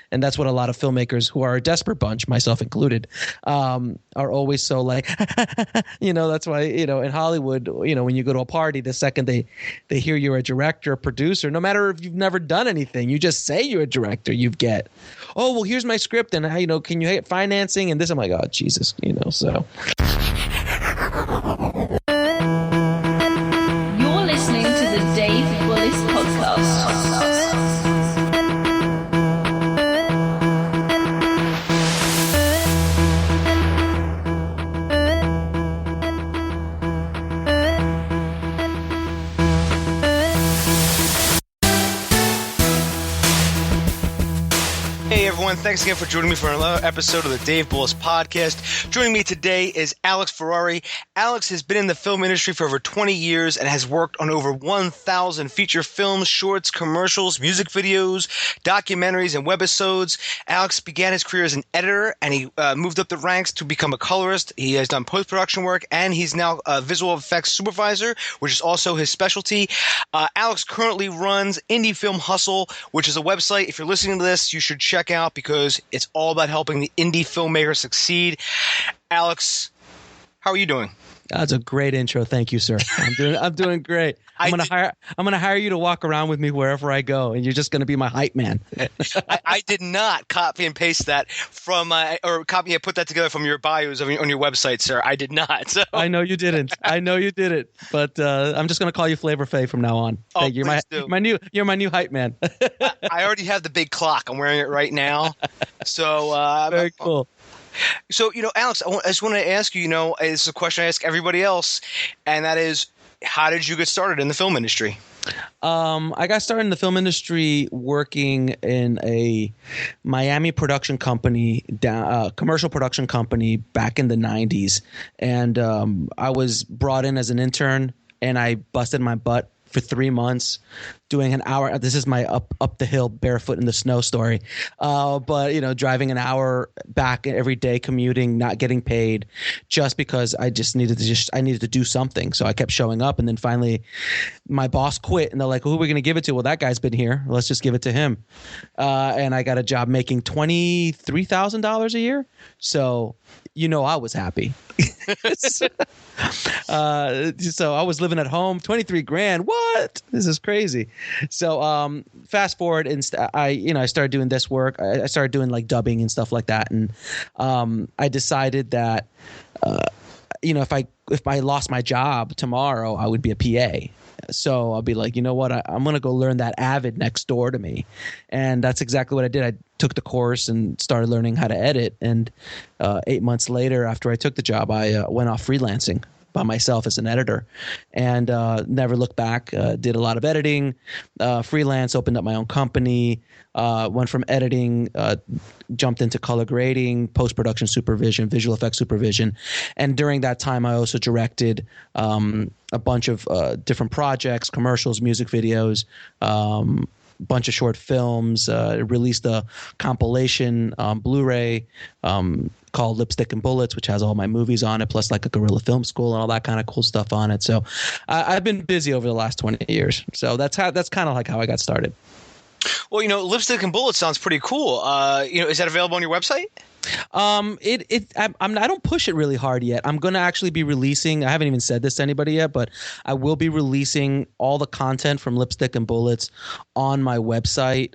And that's what a lot of filmmakers who are a desperate bunch, myself included, are always so like, that's why, in Hollywood, when you go to a party, the second they hear you're a director, producer, no matter if you've never done anything, you just say you're a director, you get, oh, well, here's my script. And, can you get financing and this? I'm like, oh, Jesus, so. You're listening to the Dave Bullis Podcast. Hey everyone, thanks again for joining me for another episode of the Dave Bullis Podcast. Joining me today is Alex Ferrari. Alex has been in the film industry for over 20 years and has worked on over 1,000 feature films, shorts, commercials, music videos, documentaries, and webisodes. Alex began his career as an editor and he moved up the ranks to become a colorist. He has done post-production work and he's now a visual effects supervisor, which is also his specialty. Alex currently runs Indie Film Hustle, which is a website. If you're listening to this, you should check out because it's all about helping the indie filmmaker succeed. Alex, how are you doing? That's a great intro. Thank you, sir. I'm doing great. I'm gonna hire you to walk around with me wherever I go, and you're just gonna be my hype man. I did not copy and paste that from put that together from your bios on your website, sir. I did not. So. I know you didn't. But I'm just gonna call you Flavor Fay from now on. Oh, Thank you. You're my new hype man. I already have the big clock. I'm wearing it right now. So very cool. So, Alex, I just want to ask you, it's a question I ask everybody else, and that is, how did you get started in the film industry? I got started in the film industry working in a Miami production company, commercial production company back in the 90s. And I was brought in as an intern, and I busted my butt for 3 months doing an hour. This is my up the hill barefoot in the snow story. But driving an hour back every day, commuting, not getting paid, just because I needed to do something. So I kept showing up, and then finally my boss quit, and they're like, "Who are we going to give it to?" Well, that guy's been here. Let's just give it to him. And I got a job making $23,000 a year. So I was happy. So I was living at home, 23 grand. What? This is crazy. So fast forward, and I started doing this work. I started doing like dubbing and stuff like that, and I decided that if I lost my job tomorrow, I would be a PA. So I'll be like, you know what? I'm going to go learn that Avid next door to me. And that's exactly what I did. I took the course and started learning how to edit. And 8 months later, after I took the job, I went off freelancing by myself as an editor and never looked back. Did a lot of editing, freelance, opened up my own company, went from editing, jumped into color grading, post-production supervision, visual effects supervision. And during that time, I also directed a bunch of different projects, commercials, music videos, bunch of short films, released a compilation Blu-ray called Lipstick and Bullets, which has all my movies on it, plus like a guerrilla film school and all that kind of cool stuff on it. So I've been busy over the last 20 years. So that's kind of like how I got started. Well, Lipstick and Bullets sounds pretty cool. Is that available on your website? I don't push it really hard yet. I'm going to actually be releasing, I haven't even said this to anybody yet, but I will be releasing all the content from Lipstick and Bullets on my website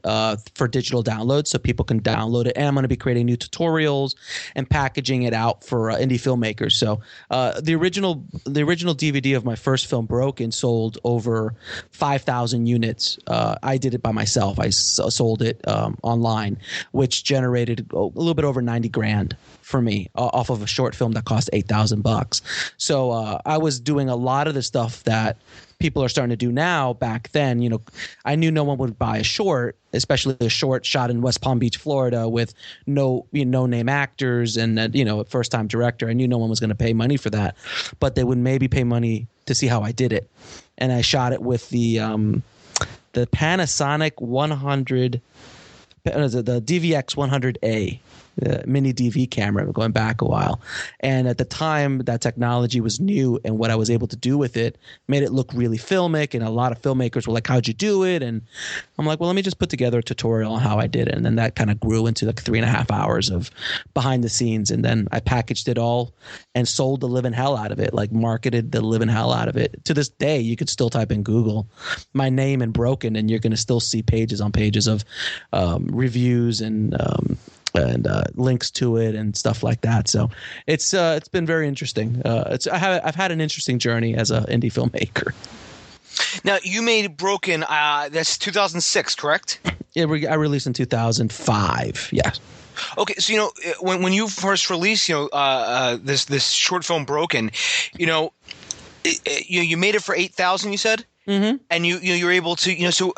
for digital download so people can download it. And I'm going to be creating new tutorials and packaging it out for indie filmmakers. So the original DVD of my first film, Broken, sold over 5,000 units. I did it by myself. I sold it online, which generated a little bit over 90 grand for me off of a short film that cost $8,000. So I was doing a lot of the stuff that people are starting to do now. Back then, I knew no one would buy a short, especially a short shot in West Palm Beach, Florida, with no name actors and first time director. I knew no one was going to pay money for that, but they would maybe pay money to see how I did it. And I shot it with the Panasonic 100 the DVX 100A. The mini DV camera, going back a while. And at the time, that technology was new, and what I was able to do with it made it look really filmic, and a lot of filmmakers were like, how'd you do it? And I'm like, well, let me just put together a tutorial on how I did it. And then that kind of grew into like 3.5 hours of behind the scenes. And then I packaged it all and sold the living hell out of it, like marketed the living hell out of it. To this day, you could still type in Google my name and Broken, and you're going to still see pages on pages of reviews and links to it and stuff like that. So it's been very interesting. I've had an interesting journey as an indie filmmaker. Now, you made Broken. That's 2006, correct? Yeah, I released in 2005. Yeah. Okay, so when you first released this short film Broken, you made it for 8,000. You said. Mm-hmm. And you were able to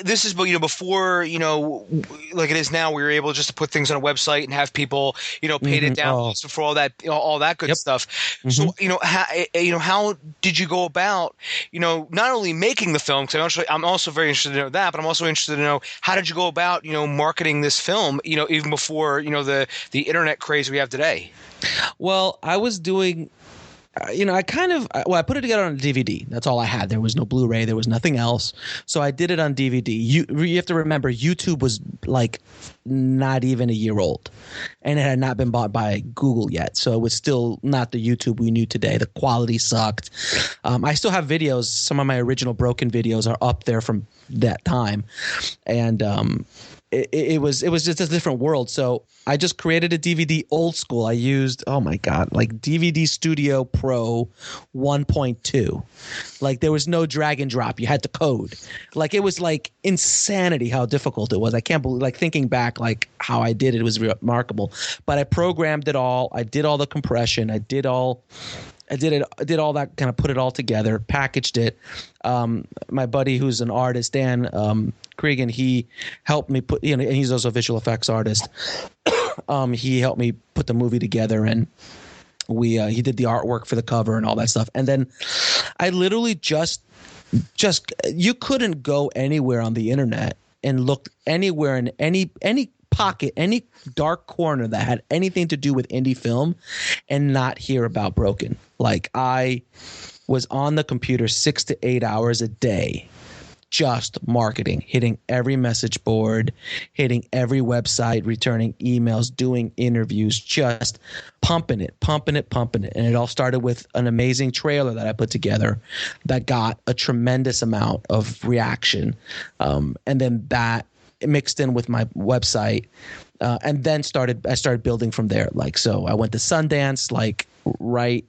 this is before like it is now, we were able just to put things on a website and have people paid it down for all that good stuff. Mm-hmm. So how did you go about not only making the film, because I'm also very interested to know that, but I'm also interested to know how did you go about marketing this film even before the internet craze we have today. Well, I was doing I put it together on a DVD. That's all I had. There was no Blu-ray. There was nothing else. So I did it on DVD. You have to remember, YouTube was like not even a year old, and it had not been bought by Google yet. So it was still not the YouTube we knew today. The quality sucked. I still have videos. Some of my original Broken videos are up there from that time, and it was just a different world. So I just created a DVD old school. I used, like DVD Studio Pro 1.2. Like there was no drag and drop. You had to code. Like it was like insanity how difficult it was. I can't believe, like thinking back, like how I did it was remarkable. But I programmed it all. I did all the compression. I did all that, kind of put it all together, packaged it. My buddy who's an artist, Dan Kregan, he helped me put, and he's also a visual effects artist. He helped me put the movie together, and he did the artwork for the cover and all that stuff. And then I literally just you couldn't go anywhere on the internet and look anywhere in any pocket, any dark corner that had anything to do with indie film and not hear about Broken. Like I was on the computer 6 to 8 hours a day, just marketing, hitting every message board, hitting every website, returning emails, doing interviews, just pumping it. And it all started with an amazing trailer that I put together that got a tremendous amount of reaction. And then that mixed in with my website. And then I started building from there. Like, so I went to Sundance, like right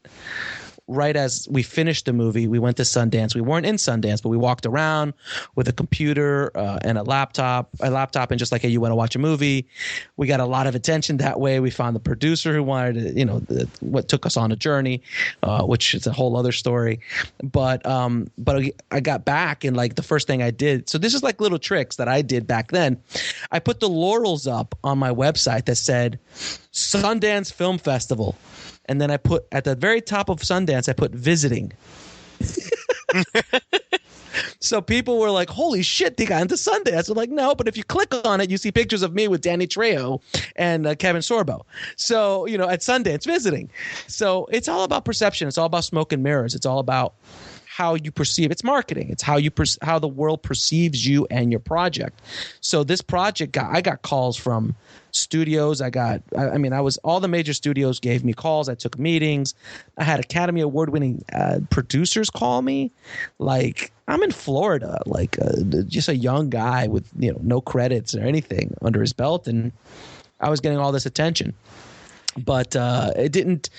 as we finished the movie, we went to Sundance. We weren't in Sundance, but we walked around with a computer and a laptop, and just like, hey, you want to watch a movie? We got a lot of attention that way. We found the producer who wanted to, what took us on a journey, which is a whole other story. But I got back, and like the first thing I did, so this is like little tricks that I did back then. I put the laurels up on my website that said Sundance Film Festival. And then I put at the very top of Sundance, I put visiting. So people were like, holy shit, they got into Sundance. I'm like, no, but if you click on it, you see pictures of me with Danny Trejo and Kevin Sorbo. So, at Sundance visiting. So it's all about perception. It's all about smoke and mirrors. It's all about how you perceive. It's marketing. It's how how the world perceives you and your project. So this project, I got calls from studios. All the major studios gave me calls. I took meetings. I had Academy Award winning producers call me. Like, I'm in Florida, like just a young guy with no credits or anything under his belt, and I was getting all this attention. But I didn't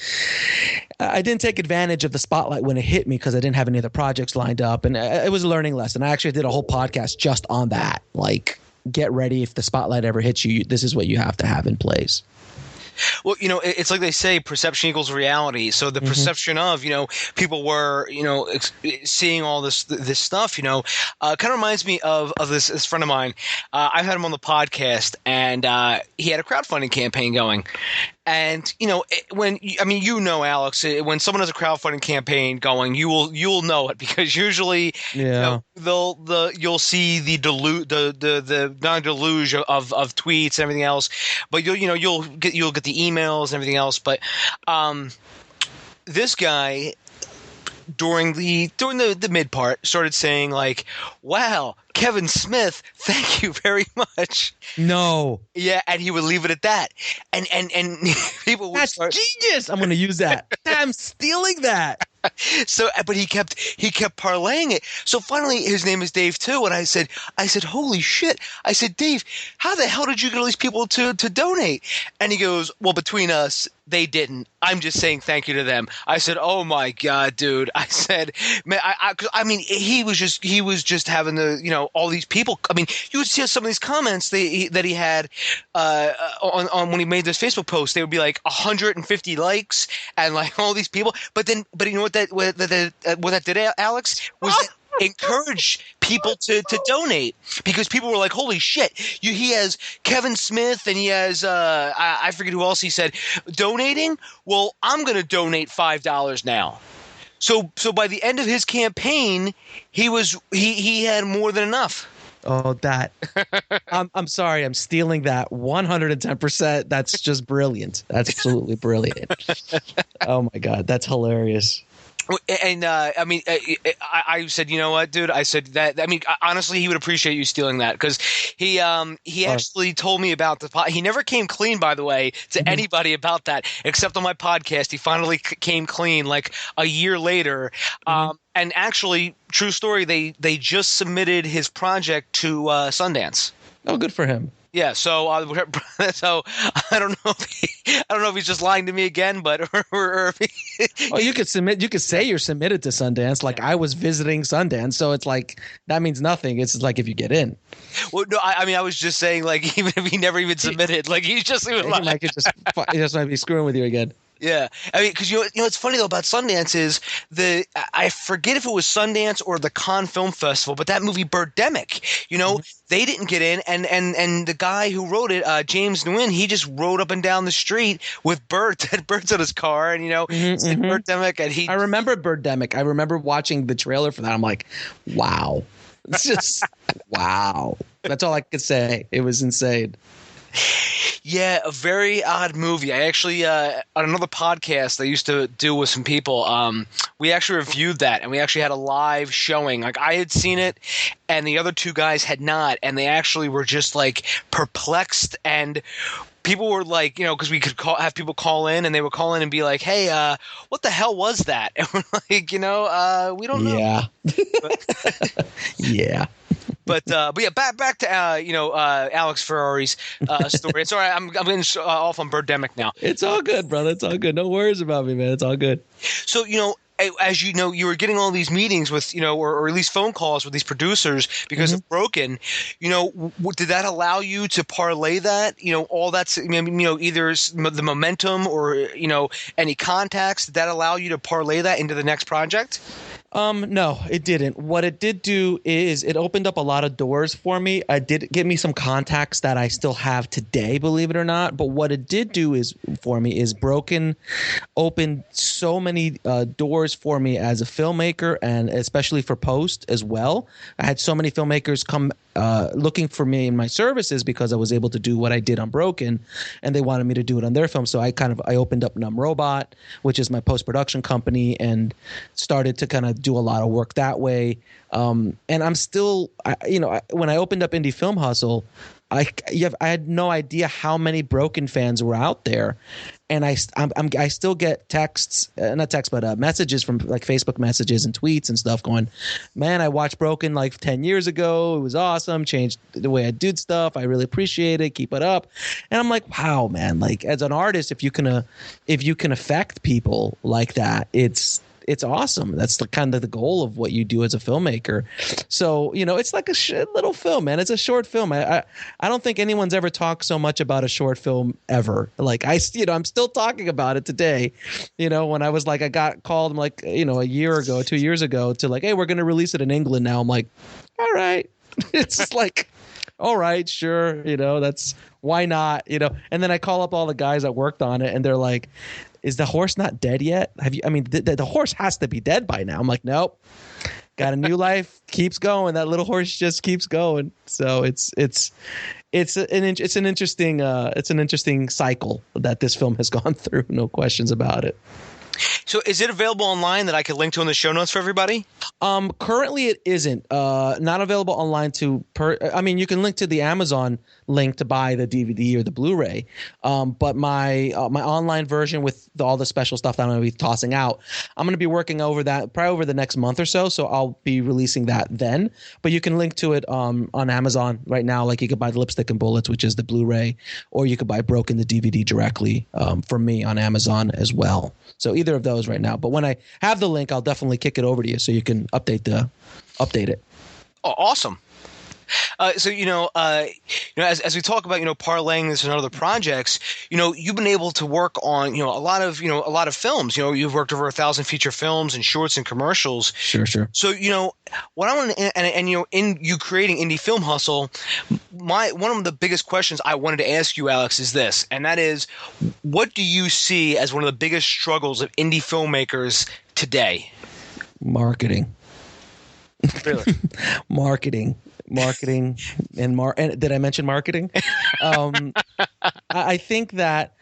take advantage of the spotlight when it hit me because I didn't have any other projects lined up, and it was a learning lesson. I actually did a whole podcast just on that. Like, get ready, if the spotlight ever hits you, this is what you have to have in place. Well, it's like they say, perception equals reality. So the perception of, people were, seeing all this stuff, kind of reminds me of this friend of mine. I've had him on the podcast, and he had a crowdfunding campaign going. And Alex, when someone has a crowdfunding campaign going, you'll know it, because usually you'll see the non-deluge of tweets and everything else, but you'll get the emails and everything else. But this guy, during the mid part, started saying like, "Wow, Kevin Smith, thank you very much." No. Yeah, and he would leave it at that. And people would That's genius. I'm going to use that. I'm stealing that. So, but he kept parlaying it. So finally, his name is Dave too, and I said, "Holy shit!" I said, "Dave, how the hell did you get all these people to donate?" And he goes, "Well, between us, they didn't. I'm just saying thank you to them." I said, "Oh my god, dude!" I said, "Man, I mean, he was just having all these people. I mean, you would see some of these comments that he had on when he made this Facebook post. They would be like 150 likes and like all these people. But you know what that did, Alex, was encourage people to donate, because people were like, "Holy shit, he has Kevin Smith and he has I forget who else he said donating. Well, I'm going to donate $5 now." So by the end of his campaign, he had more than enough. Oh, that I'm sorry, I'm stealing that 110%. That's just brilliant. That's absolutely brilliant. Oh my god, that's hilarious. And I said, "You know what, dude?" I said that. I mean, honestly, he would appreciate you stealing that, because he actually told me about he never came clean, by the way, to anybody about that, except on my podcast. He finally came clean like a year later. And actually, true story, they just submitted his project to Sundance. Oh, good for him. Yeah, so I don't know if he's just lying to me again, but or if you could say you're submitted to Sundance. Like, I was visiting Sundance, so it's like that means nothing. It's like if you get in. Well, no, I mean, I was just saying, like, even if he never even submitted, like, he's just even lying. He just might be screwing with you again. Yeah, I mean, because it's funny though about Sundance is I forget if it was Sundance or the Cannes Film Festival, but that movie Birdemic, they didn't get in, and the guy who wrote it, James Nguyen, he just rode up and down the street with dead birds in his car, and Birdemic, and I remember Birdemic. I remember watching the trailer for that. I'm like, wow, it's just wow. That's all I could say. It was insane. Yeah, a very odd movie. I actually, on another podcast I used to do with some people, we actually reviewed that, and we actually had a live showing. Like, I had seen it, and the other two guys had not, and they actually were just, like, perplexed, and people were like, because we could have people call in, and they would call in and be like, "Hey, what the hell was that?" And we're like, we don't know. Yeah. Yeah. But yeah, back to Alex Ferrari's story. It's all right. I'm getting off on Birdemic now. It's all good, brother. It's all good. No worries about me, man. It's all good. So as you know, you were getting all these meetings with or at least phone calls with these producers because of Broken. Did that allow you to parlay that? All that's either the momentum or any contacts. Did that allow you to parlay that into the next project? No, it didn't. What it did do is it opened up a lot of doors for me. It did give me some contacts that I still have today, believe it or not. But what it did do is Broken opened so many doors for me as a filmmaker, and especially for post as well. I had so many filmmakers come looking for me in my services because I was able to do what I did on Broken, and they wanted me to do it on their film. So I opened up Numb Robot, which is my post-production company, and started to kind of do a lot of work that way. And I'm still, when I opened up Indie Film Hustle, I had no idea how many Broken fans were out there. And I still get messages from like Facebook messages and tweets and stuff going, "Man, I watched Broken like 10 years ago. It was awesome. Changed the way I did stuff. I really appreciate it. Keep it up." And I'm like, wow, man, like as an artist, if you can affect people like that, it's awesome. That's kind of the goal of what you do as a filmmaker. So, it's like a little film, man. It's a short film. I don't think anyone's ever talked so much about a short film ever. Like I'm still talking about it today. When I was like, I got called, like, a year ago, 2 years ago to like, "Hey, we're going to release it in England now." I'm like, all right. It's just like, all right, sure. That's Why not? And then I call up all the guys that worked on it, and they're like, "Is the horse not dead yet? Have you? I mean, the horse has to be dead by now." I'm like, "Nope, got a new life, keeps going. That little horse just keeps going." So it's an interesting cycle that this film has gone through. No questions about it. So is it available online that I could link to in the show notes for everybody? Currently it isn't. Not available online you can link to the Amazon link to buy the DVD or the Blu-ray. But my online version with all the special stuff that I'm going to be tossing out, I'm going to be working over that probably over the next month or so. So I'll be releasing that then. But you can link to it on Amazon right now. Like you could buy the Lipstick and Bullets, which is the Blu-ray, or you could buy Broken, the DVD directly from me on Amazon as well. So either of those right now. But when I have the link, I'll definitely kick it over to you so you can update it. Oh, awesome. As we talk about, parlaying this and other projects, you've been able to work on, a lot of films. You've worked over 1,000 feature films and shorts and commercials. Sure. So, what I want to, and in you creating Indie Film Hustle, one of the biggest questions I wanted to ask you, Alex, is this, and that is, what do you see as one of the biggest struggles of indie filmmakers today? Marketing. Really? Marketing and did I mention marketing? I think that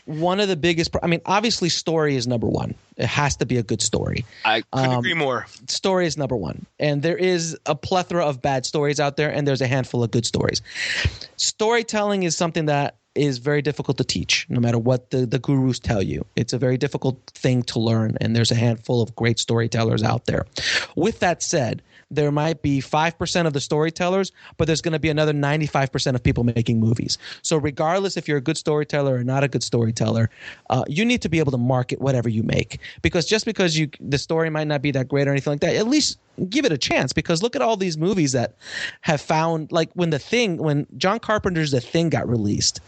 one of the biggest obviously story is number one. It has to be a good story. I couldn't agree more. Story is number one. And there is a plethora of bad stories out there, and there's a handful of good stories. Storytelling is something that is very difficult to teach, no matter what the gurus tell you. It's a very difficult thing to learn, and there's a handful of great storytellers out there. With that said, there might be 5% of the storytellers, but there's going to be another 95% of people making movies. So regardless if you're a good storyteller or not a good storyteller, you need to be able to market whatever you make. Because just because the story might not be that great or anything like that, at least give it a chance. Because look at all these movies that have found, like when John Carpenter's The Thing got released,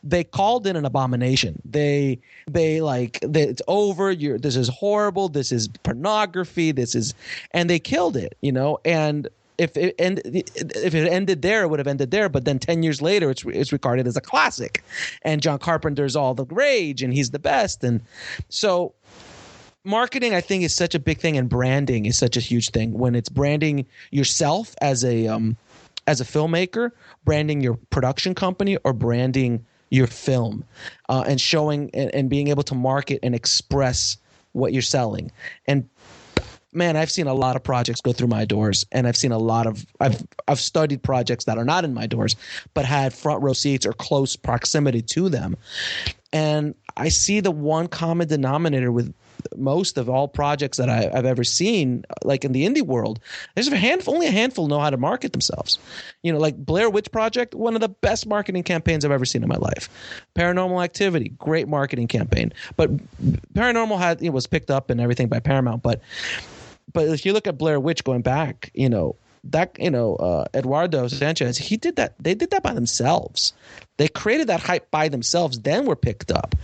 they called it an abomination. They it's over. This is horrible. This is pornography. And they killed it. And if it ended there, it would have ended there. But then 10 years later, it's regarded as a classic. And John Carpenter's all the rage, and he's the best. And so marketing, I think, is such a big thing, and branding is such a huge thing. When it's branding yourself as a filmmaker, branding your production company, or branding your film, and showing and being able to market and express what you're selling. And man, I've seen a lot of projects go through my doors, and I've seen I've studied projects that are not in my doors, but had front row seats or close proximity to them. And I see the one common denominator with most of all projects that I've ever seen, like in the indie world, there's only a handful know how to market themselves. Like Blair Witch Project, one of the best marketing campaigns I've ever seen in my life. Paranormal Activity, great marketing campaign. But Paranormal was picked up and everything by Paramount. But if you look at Blair Witch going back, Eduardo Sanchez, he did that. They did that by themselves. They created that hype by themselves, then were picked up.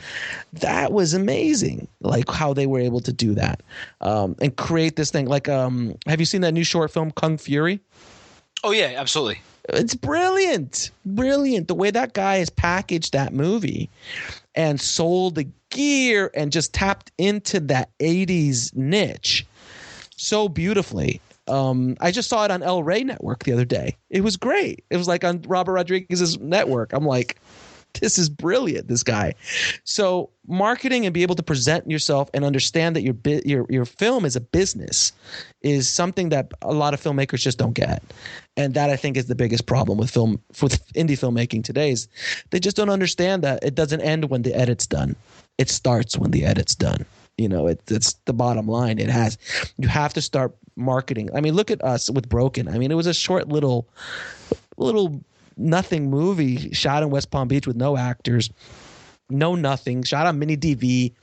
That was amazing, like how they were able to do that and create this thing. Like, have you seen that new short film, Kung Fury? Oh, yeah, absolutely. It's brilliant. Brilliant. The way that guy has packaged that movie and sold the gear and just tapped into that 80s niche so beautifully. I just saw it on El Rey Network the other day. It was great. It was like on Robert Rodriguez's network. I'm like, this is brilliant, this guy. So marketing and be able to present yourself and understand that your film is a business is something that a lot of filmmakers just don't get. And that, I think, is the biggest problem with indie filmmaking today is they just don't understand that it doesn't end when the edit's done. It starts when the edit's done. It's the bottom line. You have to start marketing. I mean, look at us with Broken. I mean, it was a short little nothing movie shot in West Palm Beach with no actors, no nothing, shot on mini DV,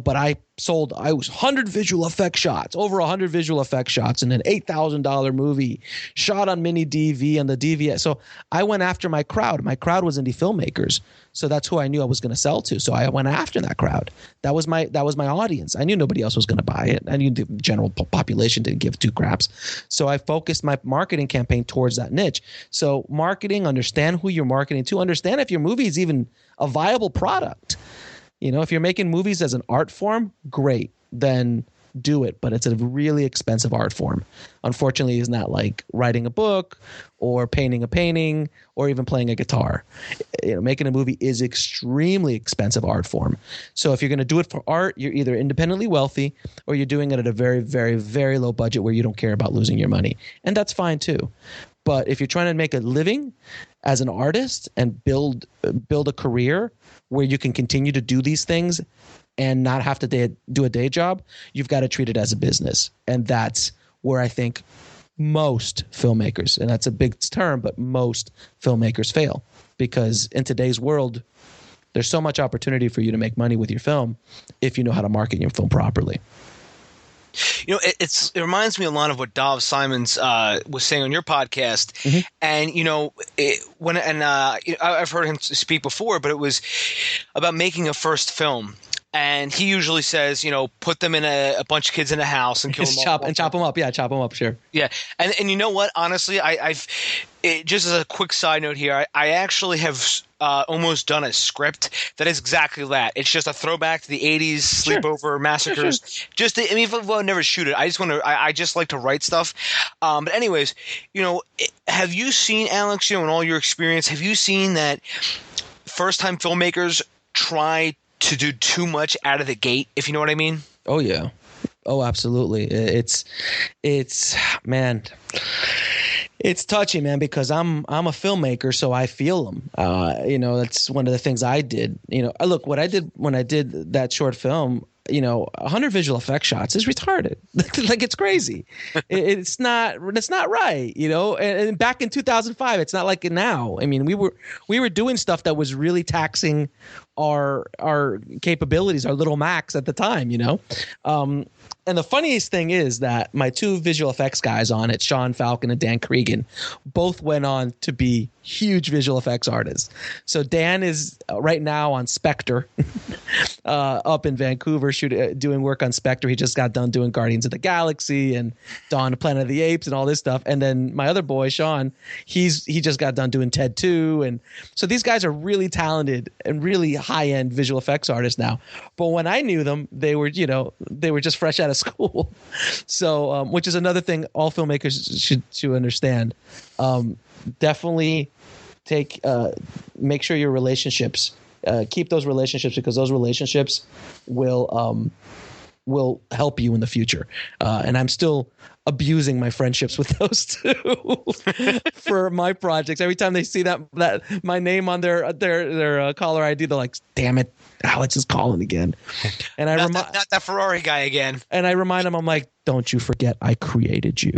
but I sold, I was 100 visual effect shots, over 100 visual effect shots in an $8,000 movie shot on mini DV and the DV. So I went after my crowd. My crowd was indie filmmakers. So that's who I knew I was going to sell to. So I went after that crowd. That was my audience. I knew nobody else was going to buy it. I knew the general population didn't give two craps. So I focused my marketing campaign towards that niche. So marketing, understand who you're marketing to, understand if your movie is even a viable product. If you're making movies as an art form, great, then do it. But it's a really expensive art form. Unfortunately, it's not like writing a book or painting a painting or even playing a guitar. Making a movie is extremely expensive art form. So if you're going to do it for art, you're either independently wealthy or you're doing it at a very, very, very low budget where you don't care about losing your money. And that's fine too. But if you're trying to make a living as an artist and build a career where you can continue to do these things and not have to do a day job, you've got to treat it as a business. And that's where I think most filmmakers, and that's a big term, but most filmmakers fail. Because in today's world, there's so much opportunity for you to make money with your film if you know how to market your film properly. It reminds me a lot of what Dov Simons was saying on your podcast, and I've heard him speak before, but it was about making a first film. And he usually says, put them in a bunch of kids in a house and kill them all. Chop them up. Yeah, chop them up, sure. Yeah. And you know what? Honestly, I've just as a quick side note here, I actually have almost done a script that is exactly that. It's just a throwback to the 80s sleepover massacres. Sure. If I'll never shoot it, I just like to write stuff. But anyways, have you seen, Alex, in all your experience, have you seen that first-time filmmakers try to do too much out of the gate, if you know what I mean? Oh yeah. Oh, absolutely. It's man, it's touchy, man, because I'm a filmmaker, so I feel them. That's one of the things I did. Look, what I did when I did that short film, 100 visual effect shots is retarded. Like, it's crazy. It's not right, and back in 2005, it's not like now. I mean, we were doing stuff that was really taxing our capabilities, our little Macs at the time, And the funniest thing is that my two visual effects guys on it, Sean Falcon and Dan Kregan, both went on to be huge visual effects artists. So Dan is right now on Spectre up in Vancouver doing work on Spectre. He just got done doing Guardians of the Galaxy and Dawn of Planet of the Apes and all this stuff. And then my other boy, Sean, he just got done doing Ted 2. And so these guys are really talented and really high-end visual effects artists now. But when I knew them, they were just fresh out of school. So, which is another thing all filmmakers should understand. Definitely make sure your relationships, keep those relationships, because those relationships will help you in the future. And I'm still abusing my friendships with those two for my projects. Every time they see that my name on their caller ID, they're like, "Damn it, Alex is calling again." And not that Ferrari guy again. And I remind them, I'm like, "Don't you forget I created you."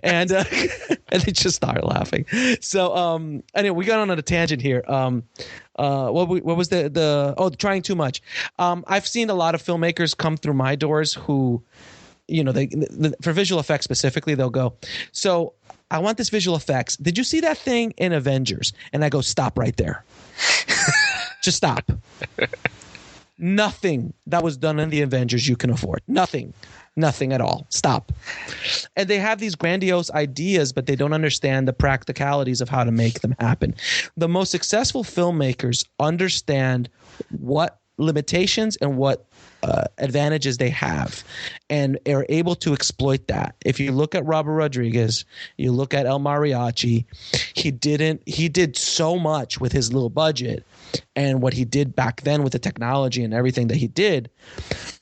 And and they just start laughing. So anyway, we got on a tangent here. What was the trying too much? I've seen a lot of filmmakers come through my doors who, for visual effects specifically, they'll go, "So I want this visual effects. Did you see that thing in Avengers?" And I go, "Stop right there. Just stop. Nothing that was done in the Avengers you can afford. Nothing at all. Stop." And they have these grandiose ideas, but they don't understand the practicalities of how to make them happen. The most successful filmmakers understand what limitations and what advantages they have and are able to exploit that. If you look at Robert Rodriguez, you look at El Mariachi, he did so much with his little budget and what he did back then with the technology and everything that he did,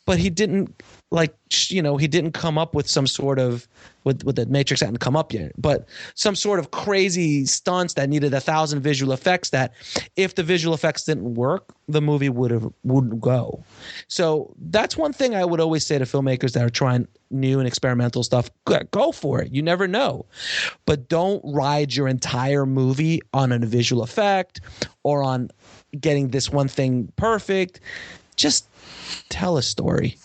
but he didn't he didn't come up with some sort of with the Matrix hadn't come up yet, but some sort of crazy stunts that needed 1,000 visual effects that if the visual effects didn't work, the movie wouldn't go. So that's one thing I would always say to filmmakers that are trying new and experimental stuff. Go for it. You never know. But don't ride your entire movie on a visual effect or on getting this one thing perfect. just tell a story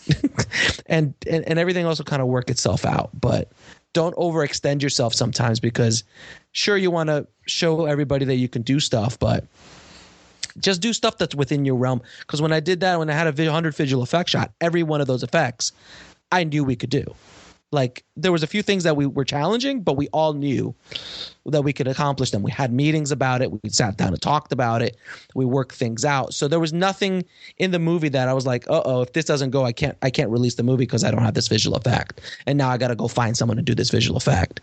and everything else will kind of work itself out. But don't overextend yourself sometimes, because sure, you want to show everybody that you can do stuff, but just do stuff that's within your realm. Because when I did that, when I had a 100 visual effect shot, every one of those effects I knew we could do. Like, there was a few things that we were challenging, but we all knew that we could accomplish them. We had meetings about it. We sat down and talked about it. We worked things out. So there was nothing in the movie that I was like, uh-oh, if this doesn't go, I can't release the movie because I don't have this visual effect. And now I got to go find someone to do this visual effect.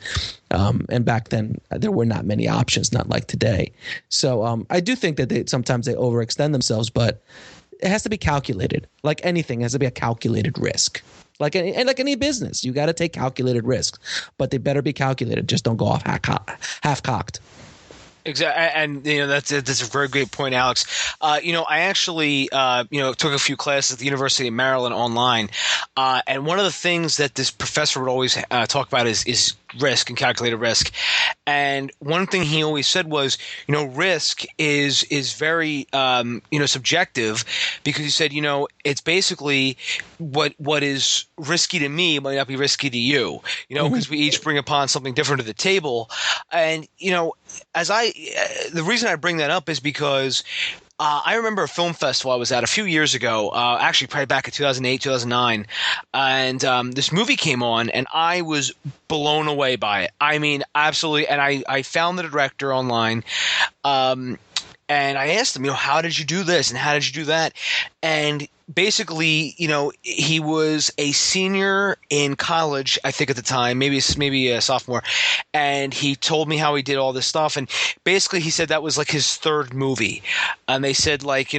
And back then, there were not many options, not like today. So I do think that sometimes they overextend themselves, but it has to be calculated. Like anything, it has to be a calculated risk. Like any business, you got to take calculated risks, but they better be calculated. Just don't go off half-cocked. Exactly, and that's a very great point, Alex. I actually took a few classes at the University of Maryland online, and one of the things that this professor would always talk about is risk and calculated risk. And one thing he always said was, risk is very subjective, because he said, it's basically what is risky to me might not be risky to you, because we each bring upon something different to the table. And the reason I bring that up is because I remember a film festival I was at a few years ago, actually probably back in 2008, 2009, and this movie came on, and I was blown away by it. I mean, absolutely. And I found the director online, and I asked him, how did you do this and how did you do that? And basically, he was a senior in college, I think at the time, maybe a sophomore, and he told me how he did all this stuff. And basically, he said that was like his third movie, and they said he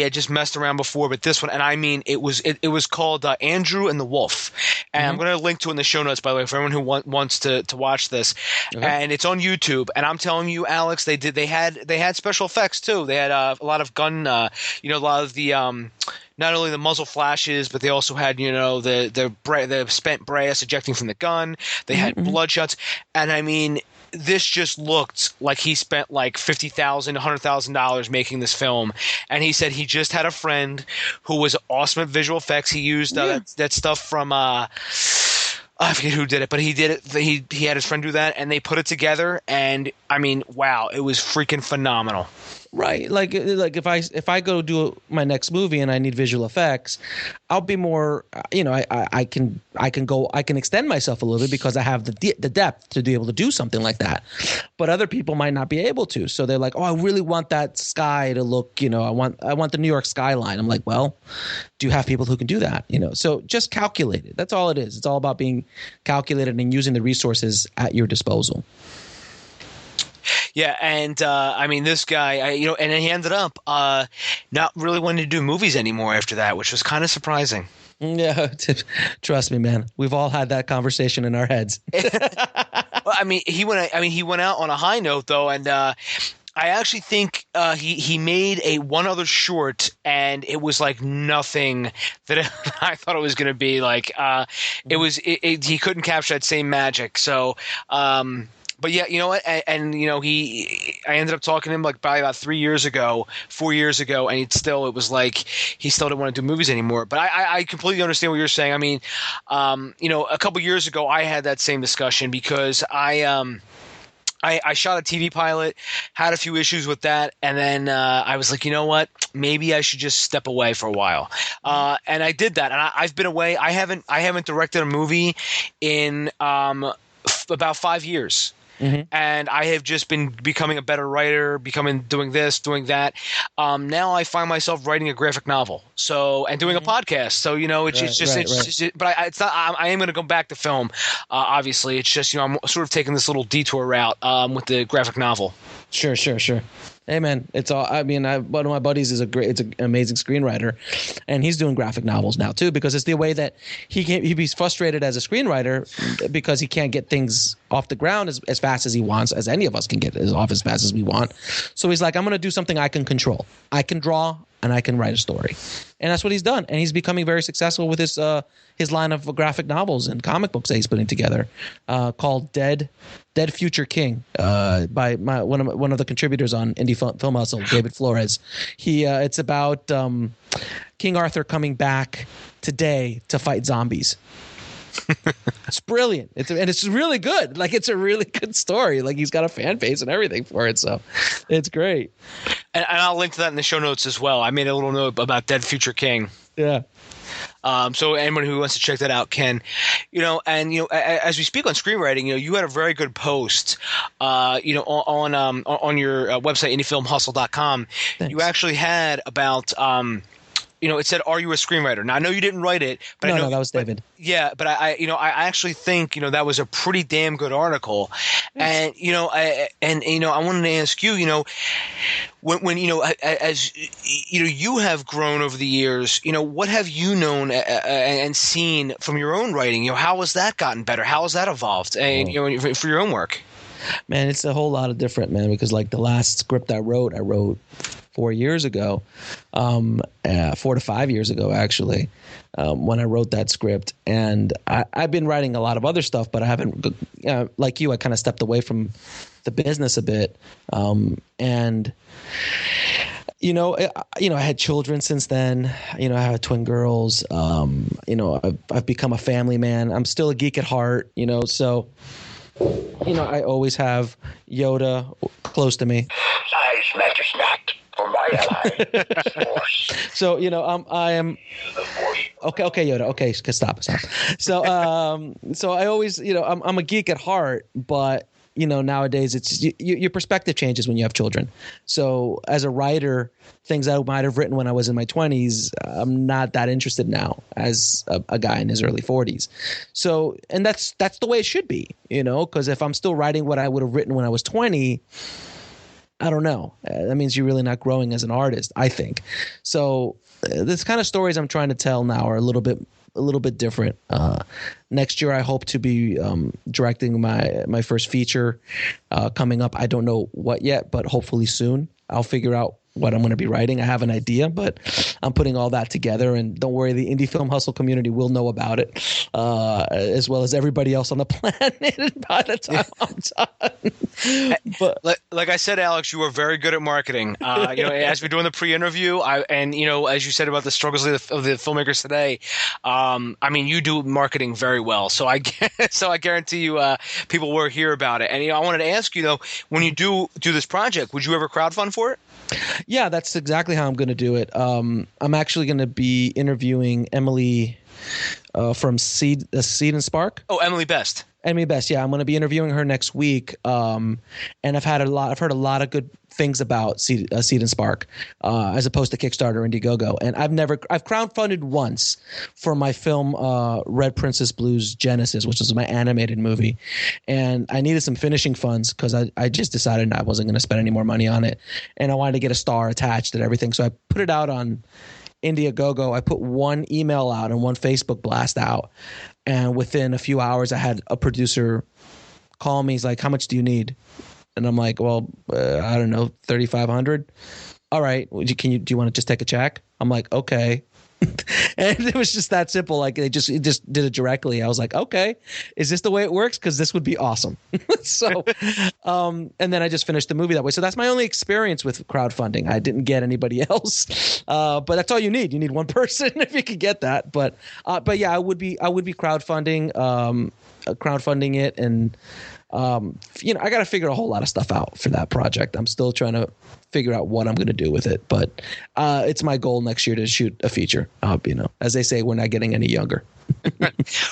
had just messed around before, but this one, and I mean, it was called Andrew and the Wolf, and I'm going to link to it in the show notes, by the way, for everyone who wants to watch this. Okay. And it's on YouTube. And I'm telling you, Alex, they had special effects too. They had a lot of gun, a lot of the not only the muzzle flashes, but they also had the spent brass ejecting from the gun. They had bloodshots, and I mean, this just looked like he spent like $50,000, $100,000 making this film. And he said he just had a friend who was awesome at visual effects. He used that stuff from I forget who did it, but he did it. He had his friend do that, and they put it together. And I mean, wow, it was freaking phenomenal. Right. Like if I go do my next movie and I need visual effects, I'll be more, I can extend myself a little bit because I have the depth to be able to do something like that. But other people might not be able to. So they're like, oh, I really want that sky to look, I want the New York skyline. I'm like, well, do you have people who can do that? So just calculate it. That's all it is. It's all about being calculated and using the resources at your disposal. Yeah, and I mean, this guy, and then he ended up not really wanting to do movies anymore after that, which was kind of surprising. Yeah, trust me, man. We've all had that conversation in our heads. Well, he went out on a high note though, and I actually think he made one other short, and it was like nothing that I thought it was going to be. Like he couldn't capture that same magic. So. But yeah, you know what? And I ended up talking to him like probably about 4 years ago, and it was like he still didn't want to do movies anymore. But I completely understand what you're saying. I mean, a couple years ago, I had that same discussion because I shot a TV pilot, had a few issues with that, and then I was like, you know what? Maybe I should just step away for a while. And I did that, and I've been away. I haven't directed a movie in about 5 years. Mm-hmm. And I have just been becoming a better writer, doing this, doing that. Now I find myself writing a graphic novel, and doing a podcast. So but it's not. I am going to go back to film. Obviously, it's just I'm sort of taking this little detour route with the graphic novel. Sure. Hey man, it's all. I mean, one of my buddies is an amazing screenwriter, and he's doing graphic novels now too because it's the way that he's frustrated as a screenwriter because he can't get things off the ground as fast as he wants, as any of us can get off as fast as we want. So he's like, I'm going to do something I can control. I can draw. and I can write a story. And that's what he's done. And he's becoming very successful with his line of graphic novels and comic books that he's putting together, called Dead Future King, by one of the contributors on Indie Film Hustle, David Flores. It's about King Arthur coming back today to fight zombies. It's brilliant. It's really good. Like, it's a really good story. Like, he's got a fan base and everything for it, so it's great. And I'll link to that in the show notes as well. I made a little note about Dead Future King. Yeah. So anyone who wants to check that out can, as we speak on screenwriting, you had a very good post, on your website, indiefilmhustle.com. Thanks. You actually had about, it said, "Are you a screenwriter?" Now, I know you didn't write it, but no, that was David. But I actually think, that was a pretty damn good article. And, I wanted to ask you, when as you have grown over the years, what have you known and seen from your own writing? How has that gotten better? How has that evolved? And, for your own work? Man, it's a whole lot of different, man, because like the last script I wrote 4 years ago, 4 to 5 years ago, actually, when I wrote that script. And I've been writing a lot of other stuff, but I haven't, like you, I kind of stepped away from the business a bit. I had children since then. I have twin girls. I've become a family man. I'm still a geek at heart, so I always have Yoda close to me. Size matters not for my ally. So I am okay, Yoda. Okay, stop. So I always, I'm a geek at heart, but nowadays it's your perspective changes when you have children. So as a writer, things I might have written when I was in my 20s, I'm not that interested now as a guy in his early 40s. So, and that's the way it should be, because if I'm still writing what I would have written when I was 20, I don't know. That means you're really not growing as an artist, I think. So this kind of stories I'm trying to tell now are a little bit different. Next year, I hope to be directing my first feature coming up. I don't know what yet, but hopefully soon. I'll figure out what I'm going to be writing. I have an idea, but I'm putting all that together. And don't worry, the Indie Film Hustle community will know about it, as well as everybody else on the planet by the time I'm done. But like I said, Alex, you are very good at marketing. As we're doing the pre-interview, as you said about the struggles of the filmmakers today, you do marketing very well. So I guarantee you, people will hear about it. And I wanted to ask you though, when you do this project, would you ever crowdfund for it? Yeah, that's exactly how I'm going to do it. I'm actually going to be interviewing Emily from Seed and Spark. Oh, Emily Best. Emily Best, yeah. I'm going to be interviewing her next week. And I've heard a lot of good things about Seed and Spark, as opposed to Kickstarter or Indiegogo. And I've crowdfunded once for my film Red Princess Blues Genesis, which was my animated movie. And I needed some finishing funds because I just decided I wasn't going to spend any more money on it. And I wanted to get a star attached and everything. So I put it out on Indiegogo. I put one email out and one Facebook blast out. And within a few hours, I had a producer call me. He's like, "How much do you need?" And I'm like, "Well, I don't know, $3,500. All right. Do you want to just take a check?" I'm like, "Okay." And it was just that simple. Like it just did it directly. I was like, "Okay, is this the way it works? Because this would be awesome." So, and then I just finished the movie that way. So that's my only experience with crowdfunding. I didn't get anybody else, but that's all you need. You need one person if you could get that. But yeah, I would be crowdfunding it, and I got to figure a whole lot of stuff out for that project. I'm still trying to figure out what I'm going to do with it, but it's my goal next year to shoot a feature. As they say, we're not getting any younger.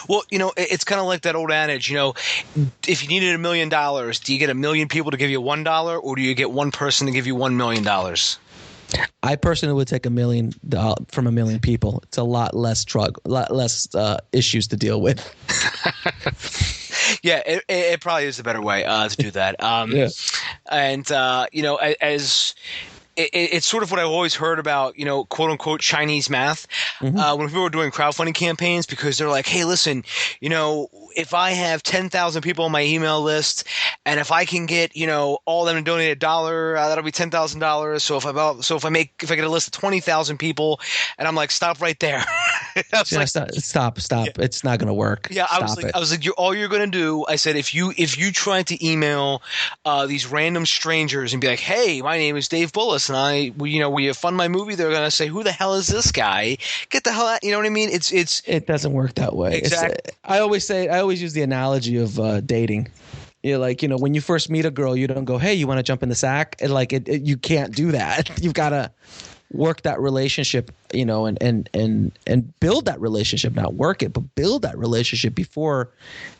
Well, it's kind of like that old adage, if you needed $1 million, do you get 1 million people to give you $1, or do you get one person to give you $1 million? I personally would take $1 million from 1 million people. It's a lot less issues to deal with. Yeah, it probably is the better way to do that. Yeah. And as it's sort of what I've always heard about, quote unquote Chinese math, when people are doing crowdfunding campaigns, because they're like, "Hey, listen, if I have 10,000 people on my email list, and if I can get, all of them to donate $1, that'll be $10,000. So if I get a list of 20,000 people, and I'm like, stop right there. Stop. Yeah. It's not going to work. Yeah, I was like, all you're going to do. I said, if you try to email these random strangers and be like, hey, my name is Dave Bullis, and will you fund my movie? They're going to say, who the hell is this guy? Get the hell out. You know what I mean? It doesn't work that way. Exactly. I always use the analogy of dating. You're like, when you first meet a girl, you don't go, hey, you want to jump in the sack? And you can't do that. You've got to work that relationship, and build that relationship, not work it, but build that relationship before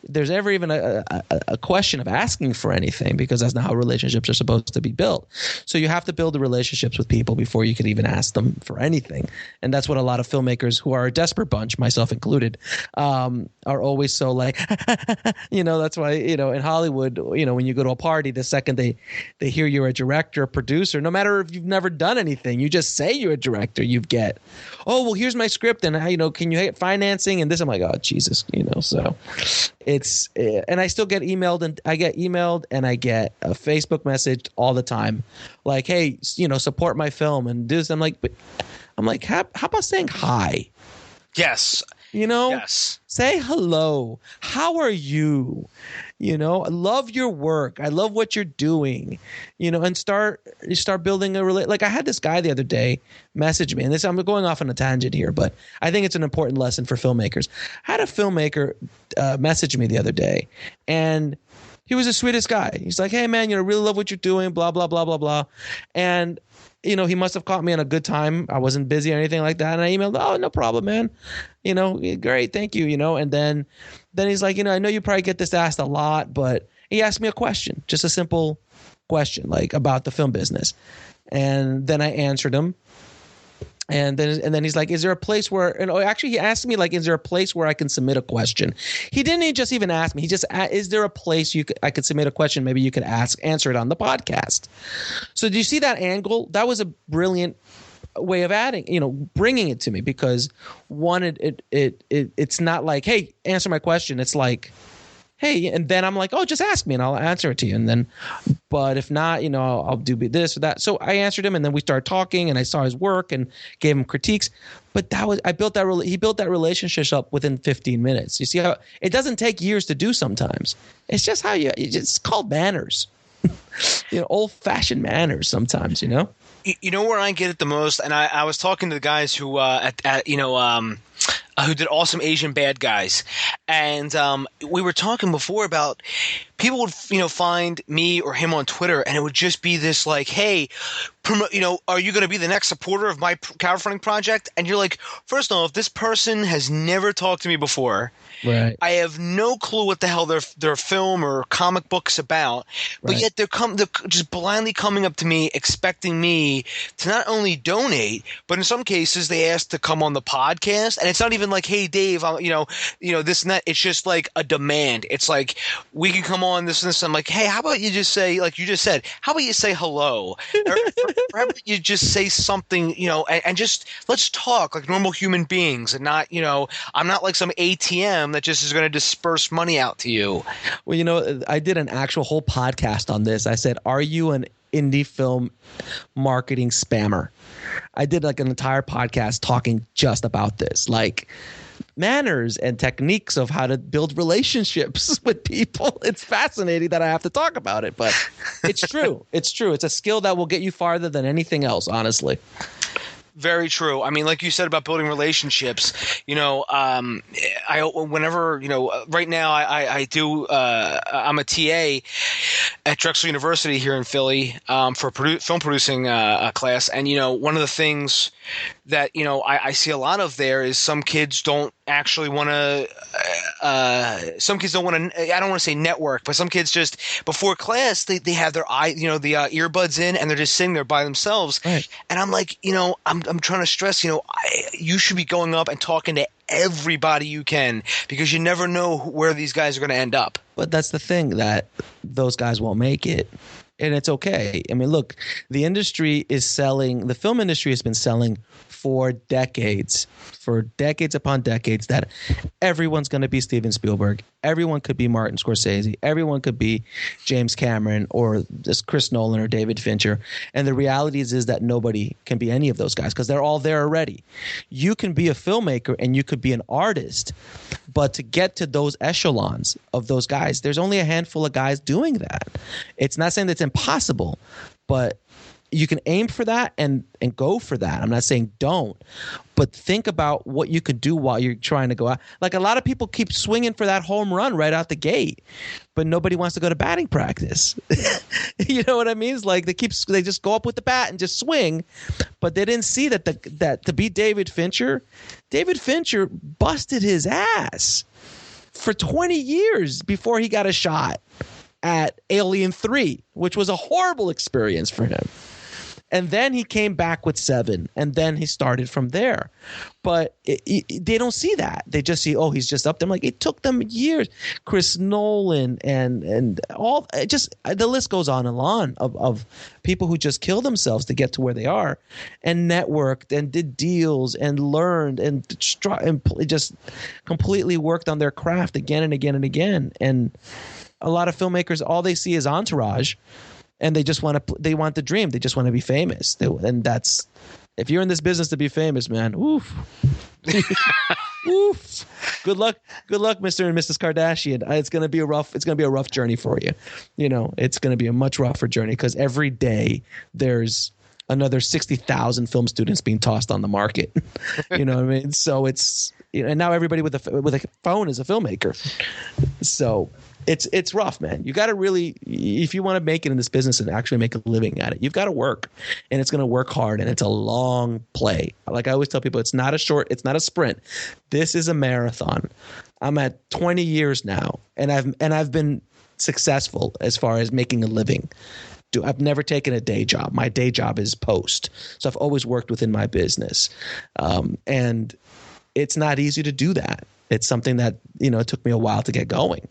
there's ever even a question of asking for anything, because that's not how relationships are supposed to be built. So you have to build the relationships with people before you can even ask them for anything. And that's what a lot of filmmakers, who are a desperate bunch, myself included, are always so like, that's why, in Hollywood, when you go to a party, the second they hear you're a director, producer, no matter if you've never done anything, you just say you're a director, you get, oh, well, here's my script, and can you get financing and this? I'm like, oh, Jesus, so it's, and I still get emailed, and I get a Facebook message all the time, like, hey, support my film and do this. I'm like, how about saying hi? Yes. Yes. Say hello. How are you? I love your work. I love what you're doing. And start building a like I had this guy the other day message me, and I'm going off on a tangent here, but I think it's an important lesson for filmmakers. I had a filmmaker message me the other day, and he was the sweetest guy. He's like, hey man, really love what you're doing, blah, blah, blah, blah, blah. And he must have caught me on a good time. I wasn't busy or anything like that. And I emailed, oh, no problem, man. Great, thank you, And then he's like, I know you probably get this asked a lot, but he asked me a question, just a simple question, like about the film business. And then I answered him. And then he's like, is there a place where, actually he asked me, like, is there a place where I can submit a question? He didn't just even ask me. He just, is there a place I could submit a question? Maybe you could answer it on the podcast. So do you see that angle? That was a brilliant way of adding, bringing it to me, because one, it's not like, hey, answer my question. It's like, hey, and then I'm like, oh, just ask me and I'll answer it to you. And then, but if not, I'll do this or that. So I answered him, and then we started talking, and I saw his work and gave him critiques. But he built that relationship up within 15 minutes. You see how it doesn't take years to do sometimes. It's just it's called manners, old fashioned manners sometimes, You know where I get it the most, and I was talking to the guys who who did Awesome Asian Bad Guys, and we were talking before about people would find me or him on Twitter, and it would just be this like, hey, are you going to be the next supporter of my crowdfunding project? And you're like, first off, this person has never talked to me before. Right. I have no clue what the hell their film or comic book's about, but yet they're just blindly coming up to me, expecting me to not only donate, but in some cases they ask to come on the podcast, and it's not even like, hey Dave, this and that. It's just like a demand. It's like, we can come on this and this. I'm like, hey, how about you just say, like you just said, how about you say hello? Or how about you just say something, and just let's talk like normal human beings, and not, I'm not like some ATM that just is going to disperse money out to you. Well, I did an actual whole podcast on this. I said, are you an indie film marketing spammer? I did like an entire podcast talking just about this, like manners and techniques of how to build relationships with people. It's fascinating that I have to talk about it, but it's true. It's true. It's a skill that will get you farther than anything else, honestly. Very true. I mean, like you said about building relationships, right now I do, I'm a TA at Drexel University here in Philly for film producing class. And, one of the things that, I see a lot of there is some kids don't actually want to, I don't want to say network, but some kids just before class, they have their earbuds in, and they're just sitting there by themselves. Right. And I'm like, I'm trying to stress, you should be going up and talking to everybody you can, because you never know where these guys are going to end up. But that's the thing, that those guys won't make it. and it's okay. I mean, look, the film industry has been selling for decades upon decades, that everyone's going to be Steven Spielberg. Everyone could be Martin Scorsese. Everyone could be James Cameron or just Chris Nolan or David Fincher. And the reality is that nobody can be any of those guys because they're all there already. You can be a filmmaker and you could be an artist, but to get to those echelons of those guys, there's only a handful of guys doing that. It's not saying that's impossible, but you can aim for that and go for that. I'm not saying don't, but think about what you could do while you're trying to go out. Like, a lot of people keep swinging for that home run right out the gate, but nobody wants to go to batting practice. You know what I mean? It's like they just go up with the bat and just swing, but they didn't see that to beat David Fincher busted his ass for 20 years before he got a shot at Alien 3, which was a horrible experience for him. And then he came back with 7, and then he started from there. But they don't see that. They just see, oh, he's just up there. I'm like, it took them years. Chris Nolan and all, the list goes on and on of people who just killed themselves to get to where they are, and networked and did deals and learned and just completely worked on their craft again and again and again. And a lot of filmmakers, all they see is entourage. And they just they want the dream. They just want to be famous. And that's, if you're in this business to be famous, man, oof. Oof. Good luck, Mr. and Mrs. Kardashian. It's going to be a rough journey for you. You know, it's going to be a much rougher journey because every day there's another 60,000 film students being tossed on the market. You know what I mean? So it's, and now everybody with a phone is a filmmaker. So it's rough, man. You got to really, if you want to make it in this business and actually make a living at it, you've got to work, and it's going to work hard, and it's a long play. Like I always tell people, it's not a sprint. This is a marathon. I'm at 20 years now, and I've been successful as far as making a living. I've never taken a day job. My day job is post. So I've always worked within my business. And it's not easy to do that. It's something that, it took me a while to get going,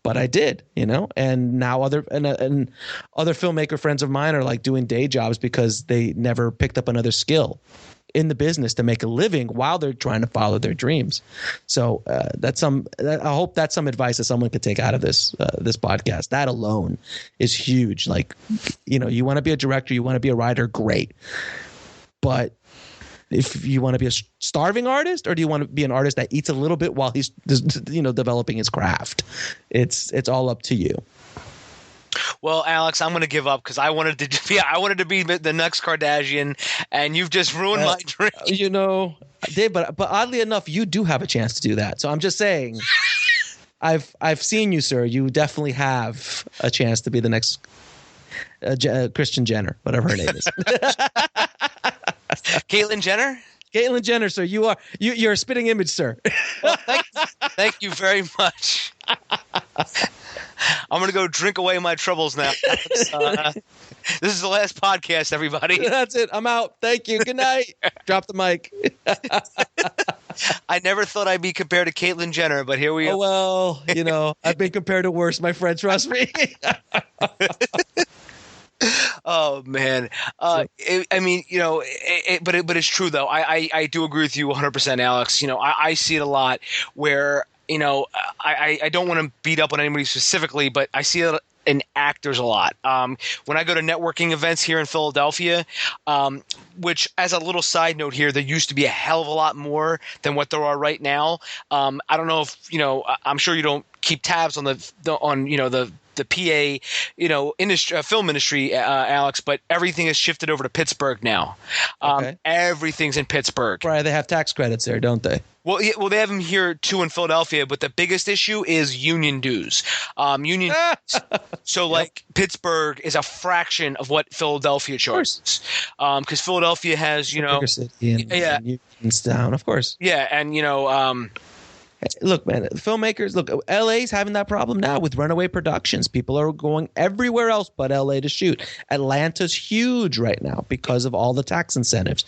but I did, and now other filmmaker friends of mine are like doing day jobs because they never picked up another skill in the business to make a living while they're trying to follow their dreams. So I hope that's some advice that someone could take out of this podcast. That alone is huge. Like, you want to be a director, you want to be a writer, great. But if you want to be a starving artist, or do you want to be an artist that eats a little bit while he's, developing his craft? It's all up to you. Well, Alex, I'm going to give up because I wanted to be the next Kardashian, and you've just ruined my dream. Dave, but oddly enough, you do have a chance to do that. So I'm just saying, I've seen you, sir. You definitely have a chance to be the next Christian Jenner, whatever her name is. Caitlyn Jenner? Caitlyn Jenner, sir. You're a spitting image, sir. Well, thank you very much. I'm going to go drink away my troubles now. This is the last podcast, everybody. That's it. I'm out. Thank you. Good night. Drop the mic. I never thought I'd be compared to Caitlyn Jenner, but here we are. Oh, well, I've been compared to worse, my friend. Trust me. Oh man, but it's true though. I do agree with you 100%, Alex. I see it a lot where I don't want to beat up on anybody specifically, but I see it in actors a lot. When I go to networking events here in Philadelphia, which, as a little side note here, there used to be a hell of a lot more than what there are right now. I don't know if I'm sure you don't keep tabs on the PA, industry, film industry, Alex, but everything has shifted over to Pittsburgh now. Okay. Everything's in Pittsburgh. Right, they have tax credits there, don't they? Well, they have them here too in Philadelphia, but the biggest issue is union dues. So, like, Pittsburgh is a fraction of what Philadelphia charges, because Philadelphia has, bigger city and unions down, of course. Yeah, and look, man, filmmakers, LA's having that problem now with runaway productions. People are going everywhere else but LA to shoot. Atlanta's huge right now because of all the tax incentives.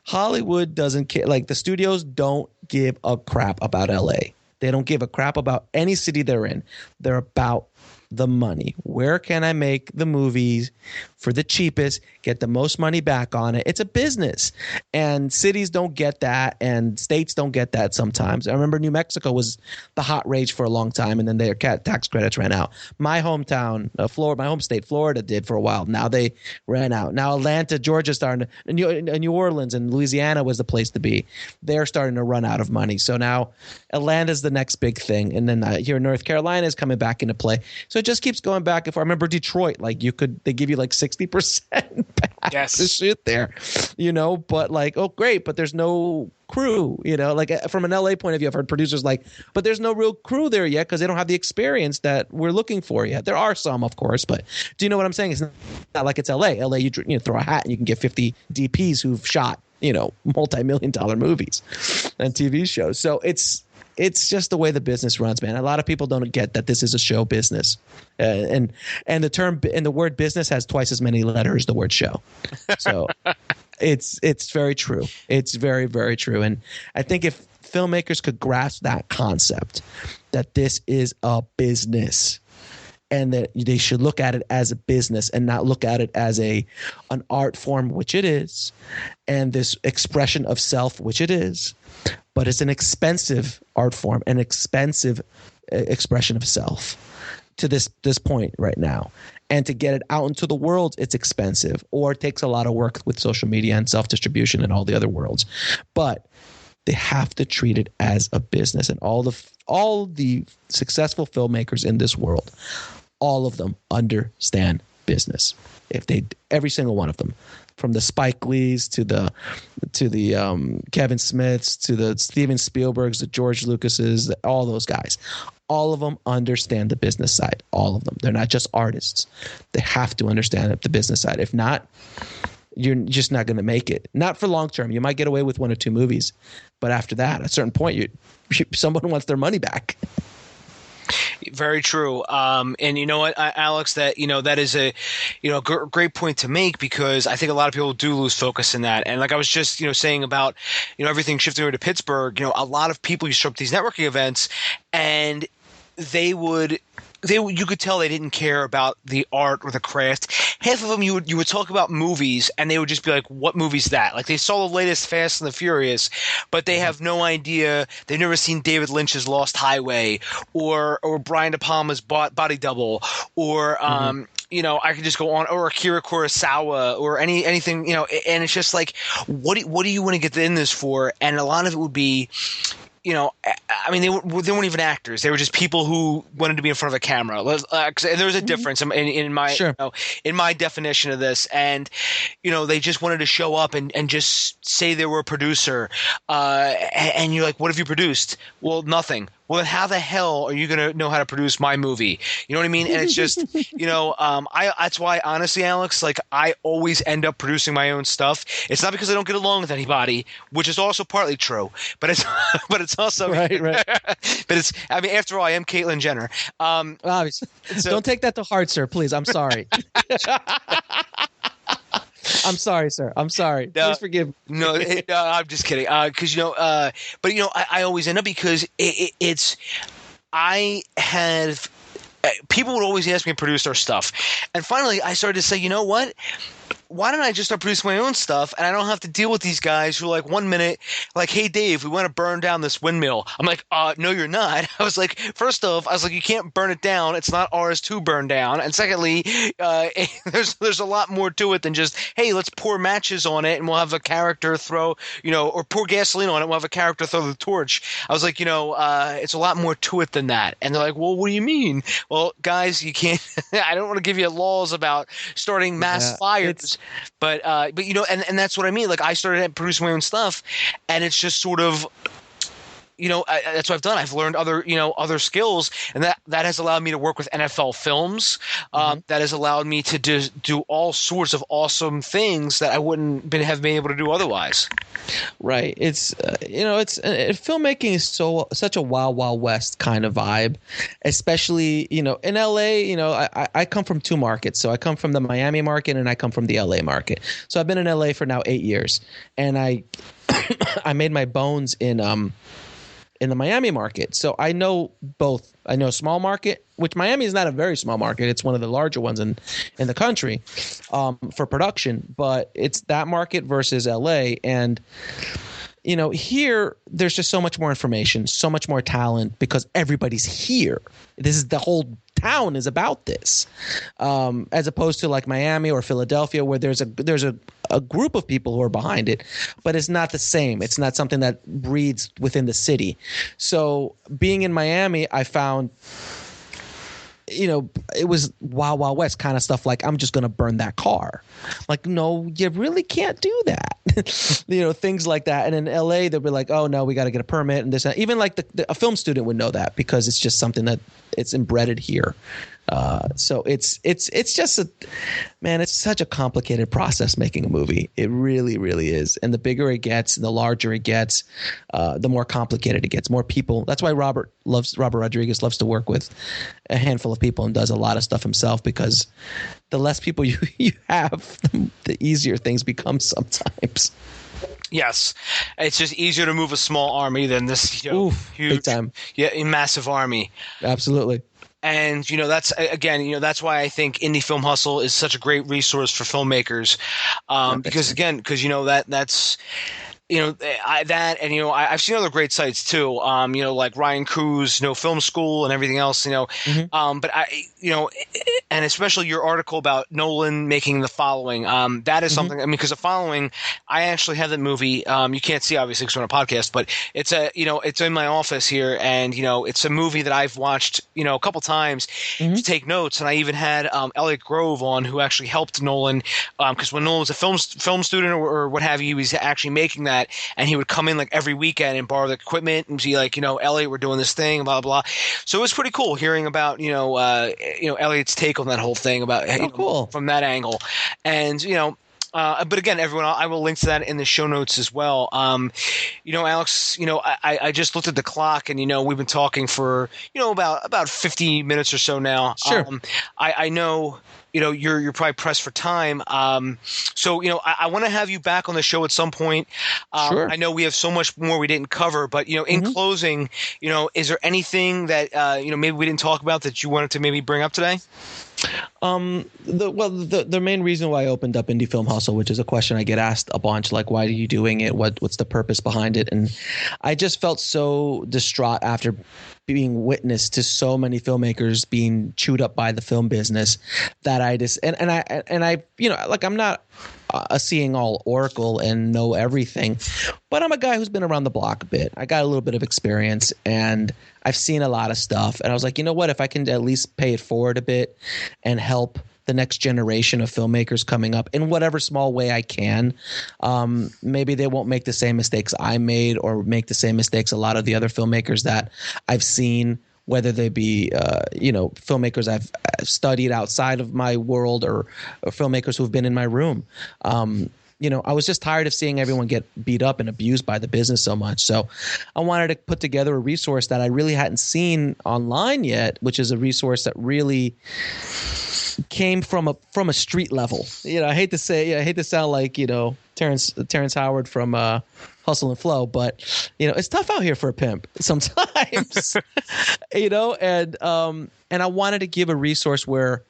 Hollywood doesn't care. Like, the studios don't give a crap about LA. They don't give a crap about any city they're in. They're about the money. Where can I make the movies for the cheapest, get the most money back on it? It's a business, and cities don't get that, and states don't get that sometimes. I remember New Mexico was the hot rage for a long time, and then their tax credits ran out. My hometown, Florida, my home state, Florida, did for a while. Now they ran out. Now Atlanta, Georgia, starting to, New Orleans and Louisiana was the place to be. They're starting to run out of money. So now Atlanta's the next big thing, and then here in North Carolina is coming back into play. So it just keeps going back. If I remember Detroit, like they give you like 60% back to shoot there, but like, oh great, but there's no crew, like from an LA point of view, I've heard producers like, but there's no real crew there yet because they don't have the experience that we're looking for yet. There are some, of course, but do you know what I'm saying? It's not like it's LA. LA, you throw a hat and you can get 50 DPs who've shot, multi-million-dollar movies and TV shows. So it's just the way the business runs, man. A lot of people don't get that this is a show business, and the term and the word business has twice as many letters as the word show. So it's very true. It's very, very true. And I think if filmmakers could grasp that concept, that this is a business, and that they should look at it as a business and not look at it as an art form, which it is, and this expression of self, which it is, but it's an expensive art form, an expensive expression of self to this point right now. And to get it out into the world, it's expensive, or it takes a lot of work with social media and self-distribution and all the other worlds. But they have to treat it as a business. And all the successful filmmakers in this world, all of them understand business. Every single one of them, from the Spike Lees to the Kevin Smiths to the Steven Spielbergs, the George Lucases, all those guys, all of them understand the business side. All of them. They're not just artists. They have to understand the business side. If not, you're just not going to make it. Not for long term. You might get away with 1 or 2 movies, but after that, at a certain point, someone wants their money back. Very true. And you know what, Alex, that is a great point to make, because I think a lot of people do lose focus in that. And like I was just saying about everything shifting over to Pittsburgh, a lot of people used to show up at these networking events, and you could tell they didn't care about the art or the craft. Half of them you would talk about movies, and they would just be like, what movie's that? Like, they saw the latest Fast and the Furious, but they have no idea. They've never seen David Lynch's Lost Highway or Brian De Palma's Body Double, or I could just go on, or Akira Kurosawa, or anything, and it's just like, what do you want to get in this for? And a lot of it would be, I mean, they weren't even actors. They were just people who wanted to be in front of a camera. There was a difference in my in my definition of this, and they just wanted to show up and just say they were a producer. And you're like, what have you produced? Well, nothing. Well, how the hell are you going to know how to produce my movie? You know what I mean? And it's just, that's why, honestly, Alex, like, I always end up producing my own stuff. It's not because I don't get along with anybody, which is also partly true, but it's also right. But it's, I mean, after all, I am Caitlyn Jenner. Obviously. So, don't take that to heart, sir. Please, I'm sorry. I'm sorry, sir. I'm sorry. Please forgive me. No, I'm just kidding. Because but I always end up, because I have people would always ask me to produce their stuff, and finally I started to say, you know what? Why don't I just start producing my own stuff, and I don't have to deal with these guys who, like, 1 minute, like, hey, Dave, we want to burn down this windmill. I'm like, no, you're not. I was like, first off, you can't burn it down. It's not ours to burn down. And secondly, there's a lot more to it than just, hey, let's pour matches on it and we'll have a character throw, or pour gasoline on it and we'll have a character throw the torch. I was like, it's a lot more to it than that. And they're like, well, what do you mean? Well, guys, you can't – I don't want to give you laws about starting mass fires. But and that's what I mean. Like, I started producing my own stuff, and it's just sort of, that's what I've done. I've learned other skills, and that has allowed me to work with NFL films. That has allowed me to do all sorts of awesome things that I wouldn't have been able to do otherwise. Right. It's filmmaking is such a wild west kind of vibe, especially in LA. I come from 2 markets, so I come from the Miami market and I come from the LA market. So I've been in LA for now 8 years, and I I made my bones in in the Miami market. So I know both. I know small market, which Miami is not a very small market. It's one of the larger ones in the country for production, but it's that market versus LA. And here there's just so much more information, so much more talent because everybody's here. This is the whole town is about this, as opposed to like Miami or Philadelphia, where there's a group of people who are behind it, but it's not the same. It's not something that breeds within the city. So being in Miami, I found, it was Wild Wild West kind of stuff. Like, I'm just going to burn that car. Like, no, you really can't do that. Things like that. And in LA, they'll be like, oh no, we got to get a permit and this. And even like a film student would know that because it's just something that it's embedded here. So it's just it's such a complicated process making a movie. It really, really is. And the bigger it gets, the larger it gets, the more complicated it gets. More people. That's why Robert Rodriguez loves to work with a handful of people and does a lot of stuff himself, because the less people you have, the easier things become sometimes. Yes, it's just easier to move a small army than this huge, big time. Massive army. Absolutely. And that's that's why I think Indie Film Hustle is such a great resource for filmmakers, because that's. I've seen other great sites too. Like Ryan Cruz, Film School and everything else. But and especially your article about Nolan making The Following. That is something. Because The Following, I actually have that movie. You can't see obviously because we're on a podcast, but it's it's in my office here, and it's a movie that I've watched a couple times to take notes, and I even had Elliot Grove on, who actually helped Nolan, because when Nolan was a film student or what have you, he was actually making that. And he would come in like every weekend and borrow the equipment and be like, Elliot, we're doing this thing, blah, blah. So it was pretty cool hearing about, Elliot's take on that whole thing about cool. From that angle. And, but again, everyone, I will link to that in the show notes as well. Alex, I just looked at the clock and, we've been talking for, about 50 minutes or so now. Sure. I know, you're probably pressed for time. So, I want to have you back on the show at some point. Sure. I know we have so much more we didn't cover, but, in closing, is there anything that, maybe we didn't talk about that you wanted to maybe bring up today? The main reason why I opened up Indie Film Hustle, which is a question I get asked a bunch, like, why are you doing it? What's the purpose behind it? And I just felt so distraught after being witness to so many filmmakers being chewed up by the film business that I just and I I'm not a seeing all oracle and know everything, but I'm a guy who's been around the block a bit. I got a little bit of experience and I've seen a lot of stuff, and I was like, what, if I can at least pay it forward a bit and help the next generation of filmmakers coming up in whatever small way I can, maybe they won't make the same mistakes I made or make the same mistakes a lot of the other filmmakers that I've seen, whether they be filmmakers I've studied outside of my world or filmmakers who've been in my room. I was just tired of seeing everyone get beat up and abused by the business so much. So I wanted to put together a resource that I really hadn't seen online yet, which is a resource that really came from a street level. I hate to sound like, Terrence Howard from Hustle and Flow, but it's tough out here for a pimp sometimes. And I wanted to give a resource where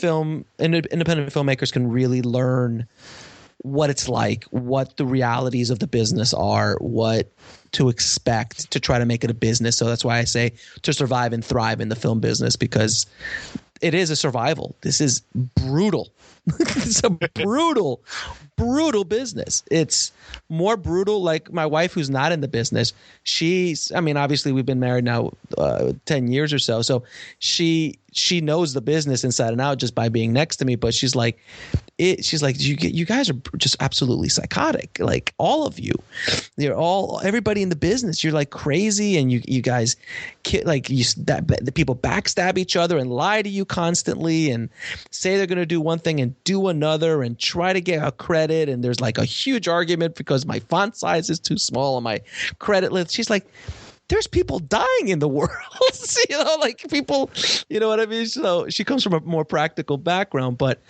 independent filmmakers can really learn what it's like, what the realities of the business are, what to expect to try to make it a business. So that's why I say to survive and thrive in the film business, because it is a survival. This is brutal. It's a brutal business. It's more brutal. Like my wife, who's not in the business, obviously we've been married now 10 years or so. So she knows the business inside and out just by being next to me. But she's like, you guys are just absolutely psychotic. Like all of you, everybody in the business, you're like crazy. And you guys the people backstab each other and lie to you constantly and say they're going to do one thing and do another and try to get a credit. And there's like a huge argument because my font size is too small on my credit list. She's like, there's people dying in the world, like people, you know what I mean? So she comes from a more practical background, but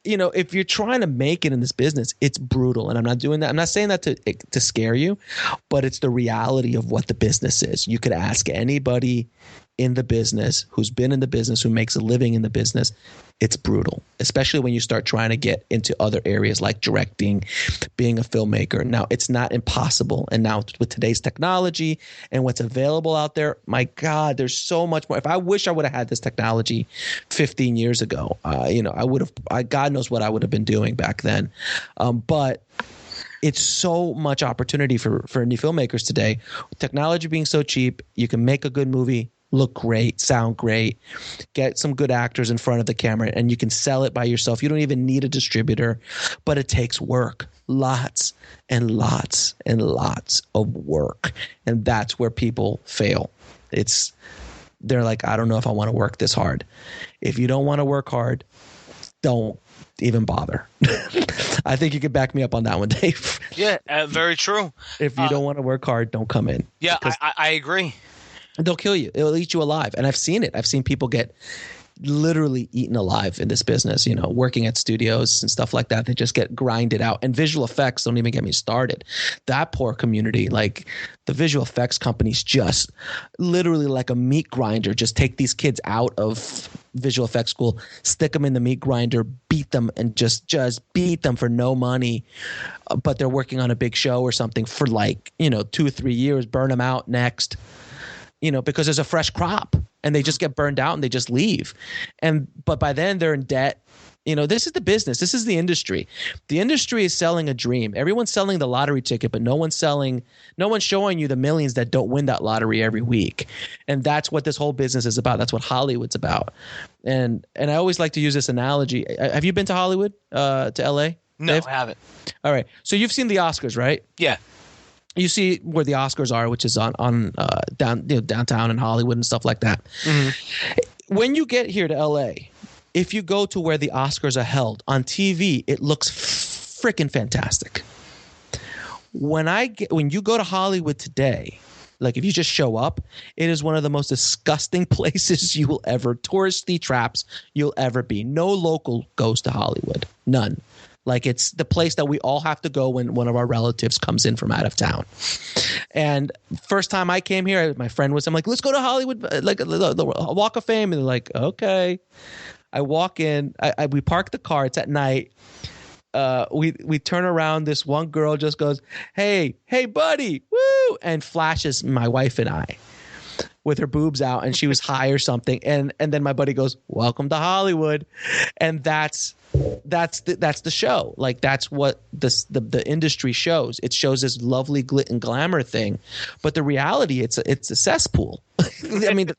if you're trying to make it in this business, it's brutal. And I'm not doing that. I'm not saying that to scare you, but it's the reality of what the business is. You could ask anybody in the business who's been in the business, who makes a living in the business. It's brutal, especially when you start trying to get into other areas like directing, being a filmmaker. Now, it's not impossible. And now with today's technology and what's available out there, my God, there's so much more. If I wish I would have had this technology 15 years ago, I would have, God knows what I would have been doing back then. But it's so much opportunity for new filmmakers today. Technology being so cheap, you can make a good movie, look great, sound great, get some good actors in front of the camera, and you can sell it by yourself. You don't even need a distributor, but it takes work, lots and lots and lots of work. And that's where people fail. They're like, I don't know if I want to work this hard. If you don't want to work hard, don't even bother. I think you could back me up on that one, Dave. Yeah, very true. If you don't want to work hard, don't come in. Yeah, I agree. They'll kill you. It'll eat you alive. And I've seen it. I've seen people get literally eaten alive in this business, working at studios and stuff like that. They just get grinded out. And visual effects, don't even get me started. That poor community, like the visual effects companies, just literally like a meat grinder, just take these kids out of visual effects school, stick them in the meat grinder, beat them, and just beat them for no money. But they're working on a big show or something for 2 or 3 years, burn them out next. Because there's a fresh crop and they just get burned out and they just leave. But by then they're in debt. This is the business. This is the industry. The industry is selling a dream. Everyone's selling the lottery ticket, but no one's showing you the millions that don't win that lottery every week. And that's what this whole business is about. That's what Hollywood's about. And I always like to use this analogy. Have you been to Hollywood, to LA? No, Dave? I haven't. All right. So you've seen the Oscars, right? Yeah. You see where the Oscars are, which is on downtown in Hollywood and stuff like that. Mm-hmm. When you get here to LA, if you go to where the Oscars are held on TV, it looks freaking fantastic. When you go to Hollywood today, like if you just show up, it is one of the most disgusting places touristy traps you'll ever be. No local goes to Hollywood. None. Like it's the place that we all have to go when one of our relatives comes in from out of town. And first time I came here, my friend I'm like, let's go to Hollywood, like the Walk of Fame. And they're like, okay. I walk in, we park the car. It's at night. We turn around. This one girl just goes, hey, buddy, woo, and flashes my wife and I with her boobs out, and she was high or something. And then my buddy goes, welcome to Hollywood. And that's the show. Like that's what the industry shows. It shows this lovely glit and glamour thing, but the reality, it's a cesspool. I mean,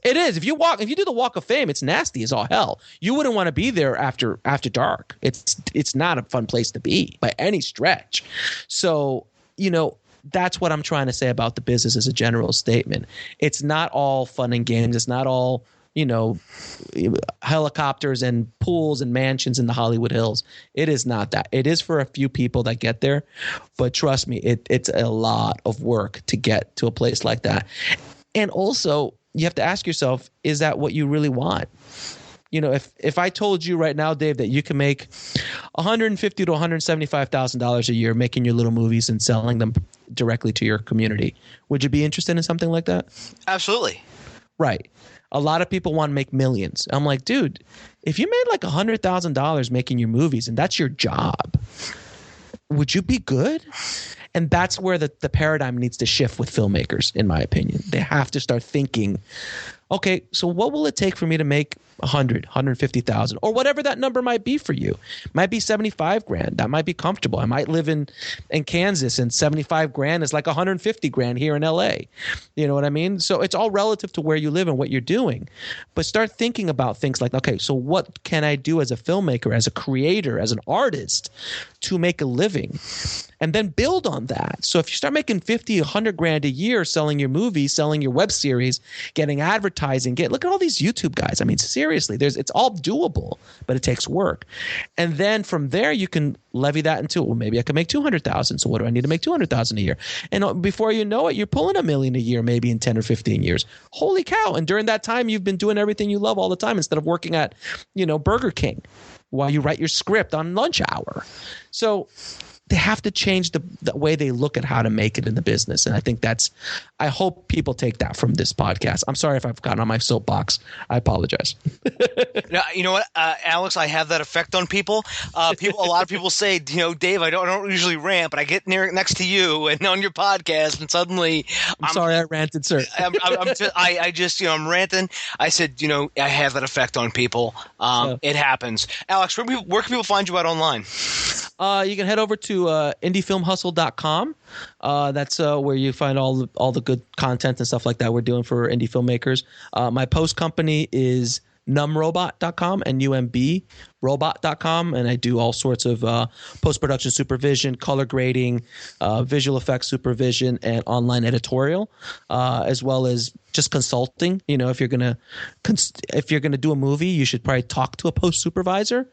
it is. If you do the Walk of Fame, it's nasty as all hell. You wouldn't want to be there after dark. It's not a fun place to be by any stretch. So that's what I'm trying to say about the business as a general statement. It's not all fun and games. It's not all helicopters and pools and mansions in the Hollywood Hills. It is not that. It is for a few people that get there, but trust me, it's a lot of work to get to a place like that. And also, you have to ask yourself, is that what you really want? If I told you right now, Dave, that you can make $150,000 to $175,000 a year making your little movies and selling them directly to your community, would you be interested in something like that? Absolutely. Right. A lot of people want to make millions. I'm like, dude, if you made like $100,000 making your movies and that's your job, would you be good? And that's where the paradigm needs to shift with filmmakers, in my opinion. They have to start thinking, okay, so what will it take for me to make 100, 150,000, or whatever that number might be for you? Might be 75 grand. That might be comfortable. I might live in Kansas and 75 grand is like 150 grand here in LA. You know what I mean? So it's all relative to where you live and what you're doing. But start thinking about things like, okay, so what can I do as a filmmaker, as a creator, as an artist to make a living? And then build on that. So if you start making 50, 100 grand a year selling your movies, selling your web series, getting advertising, look at all these YouTube guys. I mean, seriously, it's all doable, but it takes work. And then from there, you can levy that into, well, maybe I can make 200,000. So what do I need to make 200,000 a year? And before you know it, you're pulling $1 million a year, maybe in 10 or 15 years. Holy cow. And during that time, you've been doing everything you love all the time instead of working at, Burger King. while you write your script on lunch hour. So they have to change the way they look at how to make it in the business. And I think I hope people take that from this podcast. I'm sorry if I've gotten on my soapbox. I apologize. Now, you know what, Alex, I have that effect on people. A lot of people say, Dave, I don't usually rant, but I get next to you and on your podcast, and suddenly I'm sorry I ranted, sir. I'm ranting. I said, I have that effect on people. It happens. Alex, where can people find you out online? You can head over to indiefilmhustle.com. That's where you find all the good content and stuff like that we're doing for indie filmmakers. My post company is numrobot.com, NUMB robot.com, and I do all sorts of post-production supervision, color grading, visual effects supervision, and online editorial, as well as just consulting. If you're gonna do a movie, you should probably talk to a post supervisor.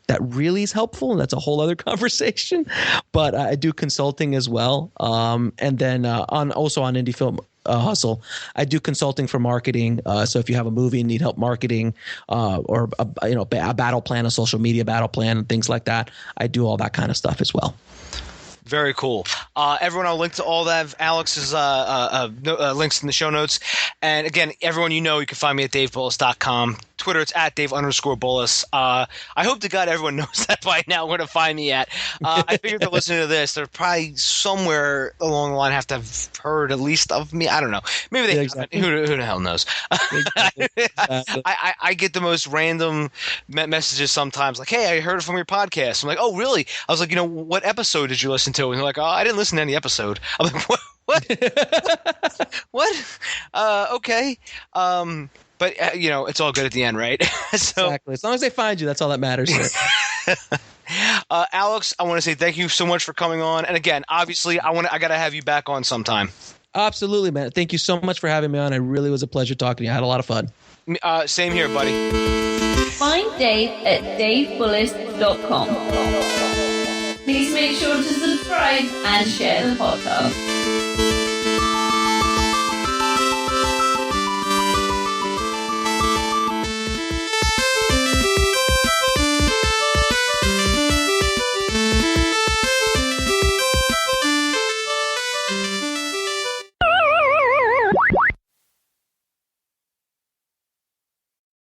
That really is helpful, and that's a whole other conversation. But I do consulting as well, and then also on Indie Film Hustle, I do consulting for marketing. So if you have a movie and need help marketing, or a battle plan, a social media battle plan, and things like that, I do all that kind of stuff as well. Very cool. Everyone, I'll link to all that. Alex's links in the show notes. And again, everyone, you can find me at davebullis.com. Twitter, it's at Dave_Bullis. I hope to God everyone knows that by now where to find me at. I figured they're listening to this. They're probably somewhere along the line have to have heard at least of me. I don't know. Maybe they exactly. Who the hell knows? Exactly. I get the most random messages sometimes, like, hey, I heard it from your podcast. I'm like, oh, really? I was like, what episode did you listen to? And they're like, oh, I didn't listen to any episode. I'm like, what? What? Okay. But, it's all good at the end, right? So, exactly. As long as they find you, that's all that matters. Alex, I want to say thank you so much for coming on. And again, obviously, I got to have you back on sometime. Absolutely, man. Thank you so much for having me on. It really was a pleasure talking to you. I had a lot of fun. Same here, buddy. Find Dave at davebullis.com. Please make sure to subscribe and share the podcast.